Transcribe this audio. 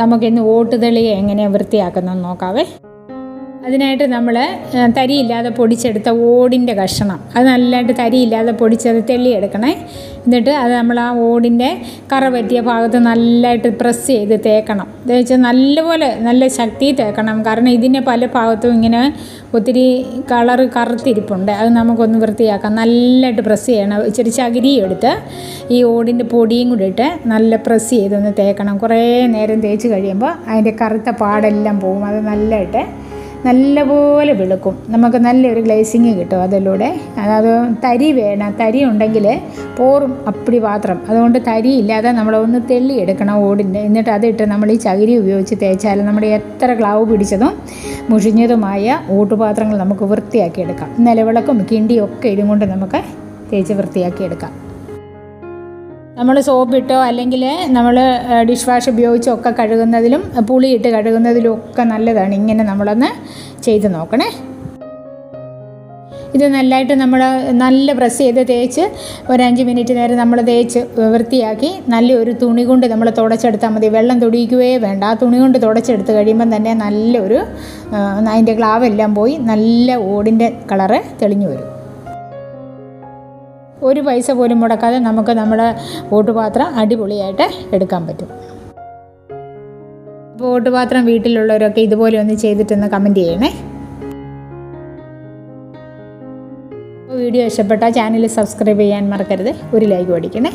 നമുക്കിന്ന് ഓട്ടുതെളിയെ എങ്ങനെയാണ് വൃത്തിയാക്കുന്നതെന്ന് നോക്കാവേ. അതിനായിട്ട് നമ്മൾ തരിയില്ലാതെ പൊടിച്ചെടുത്ത ഓടിൻ്റെ കഷണം അത് നല്ലതായിട്ട് തരിയില്ലാതെ പൊടിച്ചത് തെള്ളിയെടുക്കണേ. എന്നിട്ട് അത് നമ്മൾ ആ ഓടിൻ്റെ കറ പറ്റിയ ഭാഗത്ത് നല്ലതായിട്ട് പ്രസ് ചെയ്ത് തേക്കണം. തേച്ച് നല്ലപോലെ നല്ല ശക്തി തേക്കണം. കാരണം ഇതിൻ്റെ പല ഭാഗത്തും ഇങ്ങനെ ഒത്തിരി കറുത്തിരിപ്പുണ്ട്. അത് നമുക്കൊന്ന് വൃത്തിയാക്കാം. നല്ലതായിട്ട് പ്രസ് ചെയ്യണം. ഇച്ചിരി ചകിരിയും എടുത്ത് ഈ ഓടിൻ്റെ പൊടിയും കൂടി ഇട്ട് നല്ല പ്രസ് ചെയ്തൊന്ന് തേക്കണം. കുറേ നേരം തേച്ച് കഴിയുമ്പോൾ അതിൻ്റെ കറുത്ത പാടെല്ലാം പോകും. അത് നല്ലപോലെ വെളുക്കും. നമുക്ക് നല്ലൊരു ഗ്ലേസിങ് കിട്ടും അതിലൂടെ. അത് തരി വേണം. തരി ഉണ്ടെങ്കിൽ പോറും അപ്പടി പാത്രം. അതുകൊണ്ട് തരി ഇല്ലാതെ നമ്മളൊന്ന് തെള്ളിയെടുക്കണം ഓടിൻ്റെ. എന്നിട്ട് അതിട്ട് നമ്മൾ ഈ ചകിരി ഉപയോഗിച്ച് തേച്ചാൽ നമ്മുടെ എത്ര ക്ലാവ് പിടിച്ചതും മുഷിഞ്ഞതുമായ ഓട്ടുപാത്രങ്ങൾ നമുക്ക് വൃത്തിയാക്കിയെടുക്കാം. നിലവിളക്കും കിണ്ടിയും ഒക്കെ ഇതും കൊണ്ട് നമുക്ക് തേച്ച് വൃത്തിയാക്കിയെടുക്കാം. നമ്മൾ സോപ്പിട്ടോ അല്ലെങ്കിൽ നമ്മൾ ഡിഷ് വാഷ് ഉപയോഗിച്ചോ ഒക്കെ കഴുകുന്നതിലും പുളിയിട്ട് കഴുകുന്നതിലും ഒക്കെ നല്ലതാണ്. ഇങ്ങനെ നമ്മളൊന്ന് ചെയ്ത് നോക്കണേ. ഇത് നല്ലതായിട്ട് നമ്മൾ നല്ല പ്രസ് ചെയ്ത് തേച്ച് ഒരു 5 മിനിറ്റ് നേരം നമ്മൾ തേച്ച് വൃത്തിയാക്കി നല്ലൊരു തുണി കൊണ്ട് നമ്മൾ തുടച്ചെടുത്താൽ മതി. വെള്ളം തൊടിയിക്കുകയേ വേണ്ട. ആ തുണി കൊണ്ട് തുടച്ചെടുത്ത് കഴിയുമ്പം തന്നെ നല്ലൊരു അതിൻ്റെ ക്ലാവെല്ലാം പോയി നല്ല ഓടിൻ്റെ കളറ് തെളിഞ്ഞു വരും. ഒരു പൈസ പോലും മുടക്കാതെ നമുക്ക് നമ്മുടെ ഓട്ടുപാത്രം അടിപൊളിയായിട്ട് എടുക്കാൻ പറ്റും. അപ്പോൾ ഓട്ടുപാത്രം വീട്ടിലുള്ളവരൊക്കെ ഇതുപോലെ ഒന്ന് ചെയ്തിട്ടൊന്ന് കമൻറ്റ് ചെയ്യണേ. വീഡിയോ ഇഷ്ടപ്പെട്ടാൽ ചാനൽ സബ്സ്ക്രൈബ് ചെയ്യാൻ മറക്കരുത്. ഒരു ലൈക്ക് അടിക്കണേ.